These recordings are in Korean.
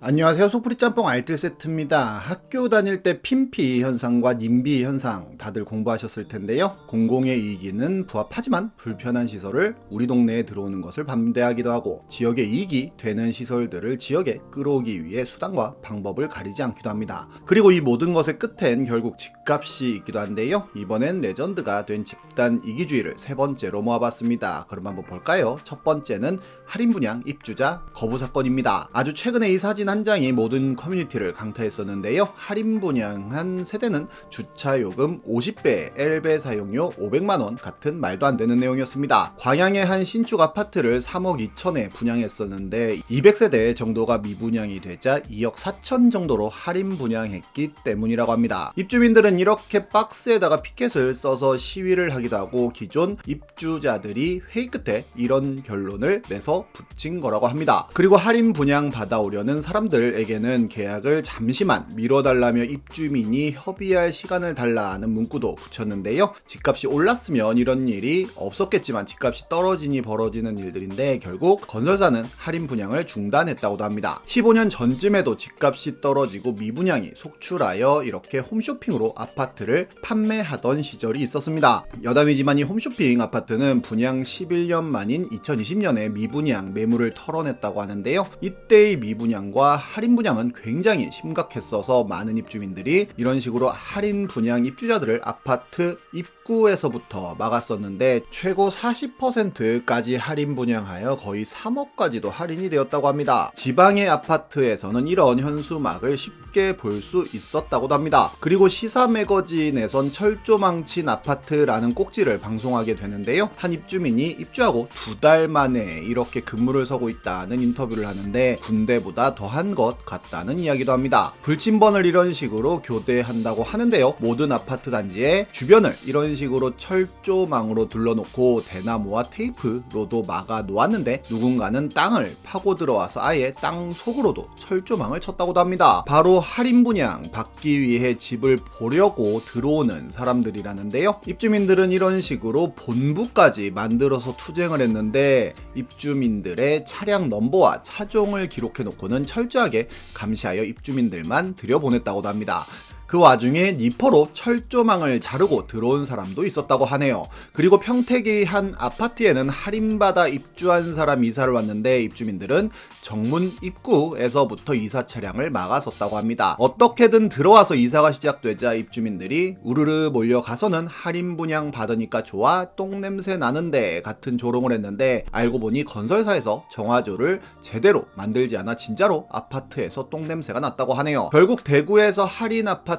안녕하세요. 속풀이 짬뽕 알뜰 세트입니다. 학교 다닐 때 핀피 현상과 님비 현상 다들 공부하셨을 텐데요. 공공의 이익은 부합하지만 불편한 시설을 우리 동네에 들어오는 것을 반대하기도 하고, 지역의 이익이 되는 시설들을 지역에 끌어오기 위해 수단과 방법을 가리지 않기도 합니다. 그리고 이 모든 것의 끝엔 결국 집값이 있기도 한데요. 이번엔 레전드가 된 집단 이기주의를 세 번째로 모아봤습니다. 그럼 한번 볼까요? 첫 번째는 할인 분양 입주자 거부 사건입니다. 아주 최근에 이 사진 한 장이 모든 커뮤니티를 강타했었는데요. 할인 분양한 세대는 주차 요금 50배, 엘베 사용료 500만원 같은 말도 안 되는 내용이었습니다. 광양의 한 신축 아파트를 3억 2천에 분양했었는데 200세대 정도가 미분양이 되자 2억 4천 정도로 할인 분양했기 때문이라고 합니다. 입주민들은 이렇게 박스에다가 피켓을 써서 시위를 하기도 하고, 기존 입주자들이 회의 끝에 이런 결론을 내서 붙인 거라고 합니다. 그리고 할인 분양 받아오려는 사람들에게는 계약을 잠시만 미뤄달라며 입주민이 협의할 시간을 달라는 문구도 붙였는데요. 집값이 올랐으면 이런 일이 없었겠지만 집값이 떨어지니 벌어지는 일들인데 결국 건설사는 할인 분양을 중단했다고도 합니다. 15년 전쯤에도 집값이 떨어지고 미분양이 속출하여 이렇게 홈쇼핑으로 아파트를 판매하던 시절이 있었습니다. 여담이지만 이 홈쇼핑 아파트는 분양 11년 만인 2020년에 미분양 매물을 털어냈다고 하는데요. 이때의 미분양과 할인 분양은 굉장히 심각했어서 많은 입주민들이 이런 식으로 할인 분양 입주자들을 아파트 입구에서부터 막았었는데, 최고 40%까지 할인 분양하여 거의 3억까지도 할인이 되었다고 합니다. 지방의 아파트에서는 이런 현수막을 쉽게 볼 수 있었다고도 합니다. 그리고 시사 매거진에선 철조망친 아파트라는 꼭지를 방송하게 되는데요. 한 입주민이 입주하고 2달 만에 이렇게 근무를 서고 있다는 인터뷰를 하는데 군대보다 더한 것 같다는 이야기도 합니다. 불침번을 이런 식으로 교대한다고 하는데요. 모든 아파트 단지의 주변을 이런 식으로 철조망으로 둘러놓고 대나무와 테이프로도 막아 놓았는데, 누군가는 땅을 파고 들어와서 아예 땅 속으로도 철조망을 쳤다고도 합니다. 바로 할인 분양 받기 위해 집을 보려고 들어오는 사람들이라는데요. 입주민들은 이런 식으로 본부까지 만들어서 투쟁을 했는데 입주민들의 차량 넘버와 차종을 기록해 놓고는 철저하게 감시하여 입주민들만 들여보냈다고도 합니다. 그 와중에 니퍼로 철조망을 자르고 들어온 사람도 있었다고 하네요. 그리고 평택의 한 아파트에는 할인받아 입주한 사람 이사를 왔는데 입주민들은 정문 입구에서부터 이사 차량을 막아섰다고 합니다. 어떻게든 들어와서 이사가 시작되자 입주민들이 우르르 몰려가서는 할인 분양 받으니까 좋아, 똥냄새 나는데 같은 조롱을 했는데, 알고 보니 건설사에서 정화조를 제대로 만들지 않아 진짜로 아파트에서 똥냄새가 났다고 하네요. 결국 대구에서 할인 아파트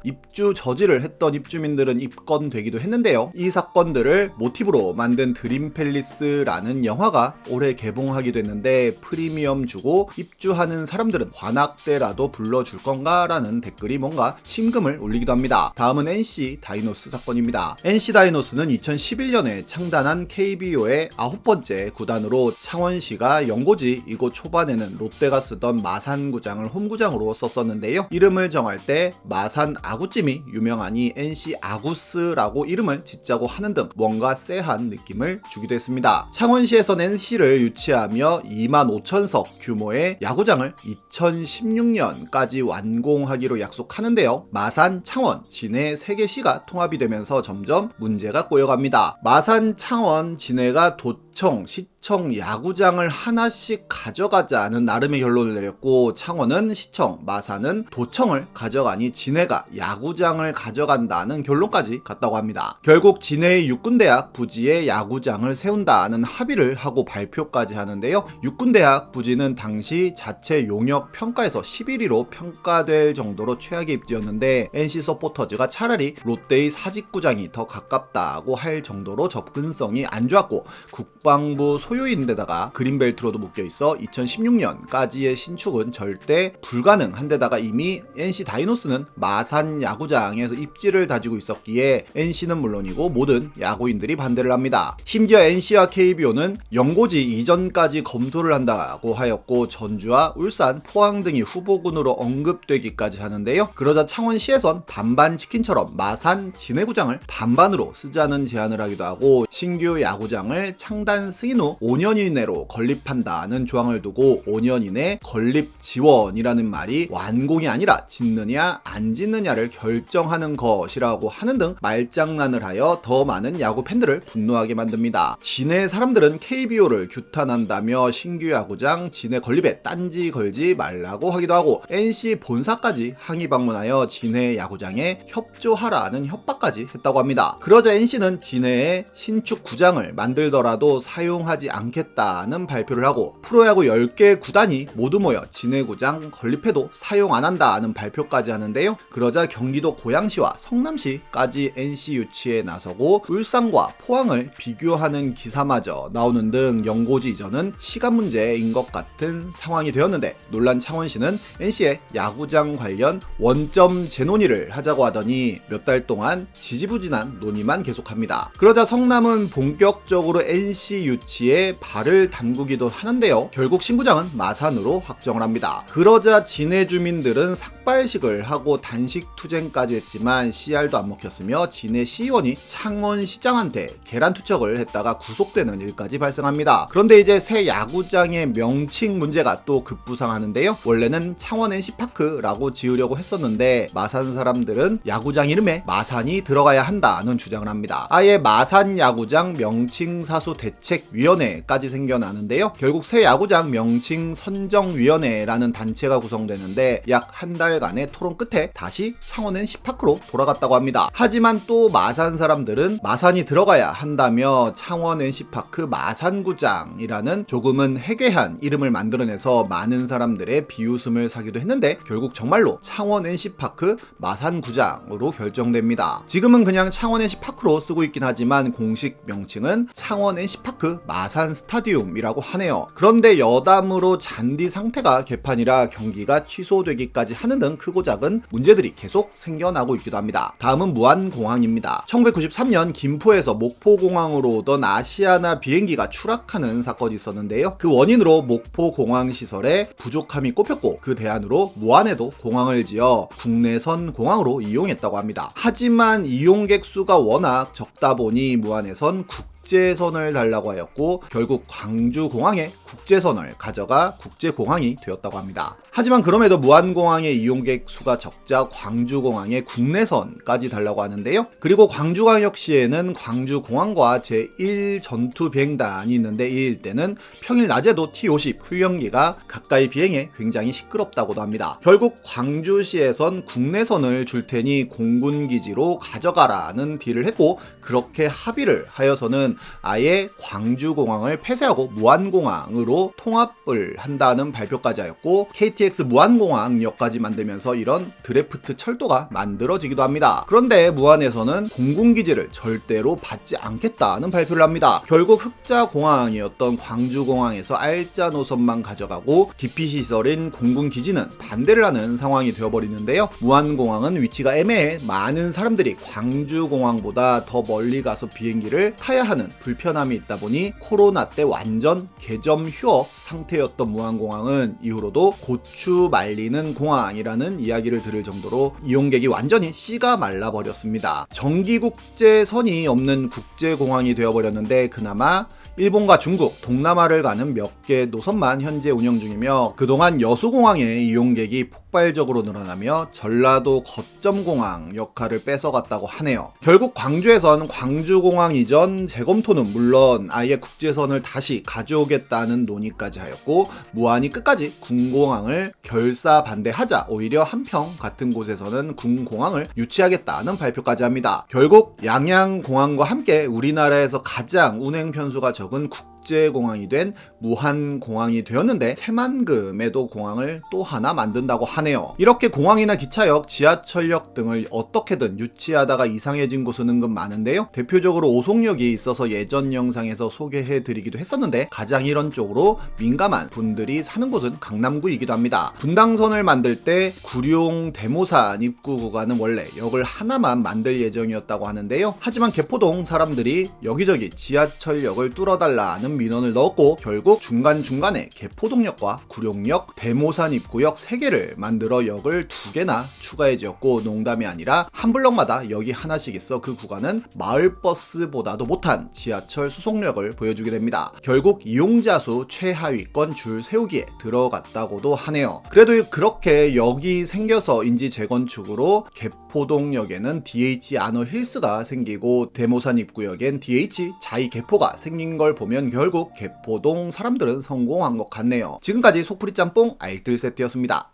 입주 저지를 했던 입주민들은 입건되기도 했는데요. 이 사건들을 모티브로 만든 드림팰리스라는 영화가 올해 개봉하기도 했는데, 프리미엄 주고 입주하는 사람들은 관악대라도 불러줄 건가 라는 댓글이 뭔가 심금을 울리기도 합니다. 다음은 NC 다이노스 사건입니다. NC 다이노스는 2011년에 창단한 KBO의 9번째 구단으로 창원시가 연고지 이곳 초반에는 롯데가 쓰던 마산구장을 홈구장으로 썼었는데요. 이름을 정할 때 마산 아구찜이 유명하니 NC 아구스라고 이름을 짓자고 하는 등 뭔가 쎄한 느낌을 주기도 했습니다. 창원시에선 NC를 유치하며 25,000석 규모의 야구장을 2016년까지 완공하기로 약속하는데요. 마산, 창원, 진해 3개 시가 통합이 되면서 점점 문제가 꼬여갑니다. 마산, 창원, 진해가 도청, 시청 야구장을 하나씩 가져가자는 나름의 결론을 내렸고, 창원은 시청, 마산은 도청을 가져가니 진해가 야구장을 가져간다는 결론까지 갔다고 합니다. 결국 진해의 육군대학 부지에 야구장을 세운다는 합의를 하고 발표까지 하는데요. 육군대학 부지는 당시 자체 용역 평가에서 11위로 평가될 정도로 최악의 입지였는데, NC 서포터즈가 차라리 롯데의 사직구장이 더 가깝다고 할 정도로 접근성이 안 좋았고, 국방부 소유인데다가 그린벨트로도 묶여있어 2016년까지의 신축은 절대 불가능한 데다가 이미 NC 다이노스는 마산 야구장에서 입지를 다지고 있었기에 NC는 물론이고 모든 야구인들이 반대를 합니다. 심지어 NC와 KBO는 연고지 이전까지 검토를 한다고 하였고 전주와 울산, 포항 등이 후보군으로 언급되기까지 하는데요. 그러자 창원시에선 반반 치킨처럼 마산, 진해구장을 반반으로 쓰자는 제안을 하기도 하고 신규 야구장을 창단 승인 후 5년 이내로 건립한다는 조항을 두고 5년 이내 건립 지원이라는 말이 완공이 아니라 짓느냐 안 짓느냐를 결정하는 것이라고 하는 등 말장난을 하여 더 많은 야구 팬들을 분노하게 만듭니다. 진해 사람들은 KBO를 규탄한다며 신규 야구장 진해 건립에 딴지 걸지 말라고 하기도 하고 NC 본사까지 항의 방문하여 진해 야구장에 협조하라는 협박까지 했다고 합니다. 그러자 NC는 진해에 신축 구장을 만들더라도 사용하지 않겠다는 발표를 하고 프로야구 10개 구단이 모두 모여 진해구장 건립해도 사용 안 한다는 발표까지 하는데요. 그러자 경기도 고양시와 성남시까지 NC 유치에 나서고 울산과 포항을 비교하는 기사마저 나오는 등 연고지 이전은 시간 문제인 것 같은 상황이 되었는데 논란 창원시는 NC의 야구장 관련 원점 재논의를 하자고 하더니 몇 달 동안 지지부진한 논의만 계속합니다. 그러자 성남은 본격적으로 NC 유치에 발을 담그기도 하는데요. 결국 신구장은 마산으로 확정을 합니다. 그러자 진해 주민들은 삭발식을 하고 단식 투쟁까지 했지만 CR도 안 먹혔으며 진해 시의원이 창원시장한테 계란 투척을 했다가 구속되는 일까지 발생합니다. 그런데 이제 새 야구장의 명칭 문제가 또 급부상하는데요. 원래는 창원 NC파크라고 지으려고 했었는데 마산 사람들은 야구장 이름에 마산이 들어가야 한다는 주장을 합니다. 아예 마산 야구장 명칭 사수 대책위원회까지 생겨나는데요. 결국 새 야구장 명칭 선정위원회라는 단체가 구성되는데 약 한 달간의 토론 끝에 다시 창원 NC파크로 돌아갔다고 합니다. 하지만 또 마산 사람들은 마산이 들어가야 한다며 창원 NC파크 마산구장이라는 조금은 해괴한 이름을 만들어내서 많은 사람들의 비웃음을 사기도 했는데 결국 정말로 창원 NC파크 마산구장으로 결정됩니다. 지금은 그냥 창원 NC파크로 쓰고 있긴 하지만 공식 명칭은 창원 NC파크 마산스타디움이라고 하네요. 그런데 여담으로 잔디 상태가 개판이라 경기가 취소되기까지 하는 등 크고 작은 문제들이 계속 생겨나고 있기도 합니다. 다음은 무안공항입니다. 1993년 김포에서 목포공항으로 오던 아시아나 비행기가 추락하는 사건이 있었는데요. 그 원인으로 목포공항 시설에 부족함이 꼽혔고 그 대안으로 무안에도 공항을 지어 국내선 공항으로 이용했다고 합니다. 하지만 이용객 수가 워낙 적다 보니 무안에선 국제선을 달라고 하였고 결국 광주공항에 국제선을 가져가 국제공항이 되었다고 합니다. 하지만 그럼에도 무안공항의 이용객 수가 적자 광주공항에 국내선까지 달라고 하는데요. 그리고 광주광역시에는 광주공항과 제1전투비행단이 있는데 이 일대는 평일 낮에도 T-50 훈련기가 가까이 비행해 굉장히 시끄럽다고도 합니다. 결국 광주시에선 국내선을 줄 테니 공군기지로 가져가라는 딜을 했고 그렇게 합의를 하여서는 아예 광주공항을 폐쇄하고 무안공항으로 통합을 한다는 발표까지 하였고 KTX 무안공항역까지 만들면서 이런 드래프트 철도가 만들어지기도 합니다. 그런데 무안에서는 공군기지를 절대로 받지 않겠다는 발표를 합니다. 결국 흑자공항이었던 광주공항에서 R자 노선만 가져가고 기피시설인 공군기지는 반대를 하는 상황이 되어버리는데요. 무안공항은 위치가 애매해 많은 사람들이 광주공항보다 더 멀리 가서 비행기를 타야 하는 불편함이 있다 보니 코로나 때 완전 개점 휴업 상태였던 무안공항은 이후로도 고추 말리는 공항이라는 이야기를 들을 정도로 이용객이 완전히 씨가 말라버렸습니다. 정기국제선이 없는 국제공항이 되어버렸는데 그나마 일본과 중국, 동남아를 가는 몇 개 노선만 현재 운영 중이며 그동안 여수공항의 이용객이 폭발적으로 늘어나며 전라도 거점공항 역할을 뺏어갔다고 하네요. 결국 광주에선 광주공항 이전 재검토는 물론 아예 국제선을 다시 가져오겠다는 논의까지 하였고 무안이 끝까지 군공항을 결사 반대하자 오히려 한평 같은 곳에서는 군공항을 유치하겠다는 발표까지 합니다. 결국 양양공항과 함께 우리나라에서 가장 운행 편수가 적은 국제공항이 된 무한공항이 되었는데 새만금에도 공항을 또 하나 만든다고 하네요. 이렇게 공항이나 기차역, 지하철역 등을 어떻게든 유치하다가 이상해진 곳은 은근 많은데요. 대표적으로 오송역이 있어서 예전 영상에서 소개해드리기도 했었는데 가장 이런 쪽으로 민감한 분들이 사는 곳은 강남구이기도 합니다. 분당선을 만들 때 구룡 대모산 입구 구간은 원래 역을 하나만 만들 예정이었다고 하는데요. 하지만 개포동 사람들이 여기저기 지하철역을 뚫어달라는 민원을 넣었고 결국 중간중간에 개포동역과 구룡역, 대모산 입구역 3개를 만들어 역을 2개나 추가해 지었고 농담이 아니라 한 블럭마다 역이 하나씩 있어 그 구간은 마을버스보다도 못한 지하철 수송력을 보여주게 됩니다. 결국 이용자 수 최하위권 줄 세우기에 들어갔다고도 하네요. 그래도 그렇게 역이 생겨서인지 재건축으로 개포동역에는 DH 아너 힐스가 생기고 대모산 입구역엔 DH 자이 개포가 생긴 걸 보면 결국 개포동 사람들은 성공한 것 같네요. 지금까지 속풀이 짬뽕 알뜰 세트였습니다.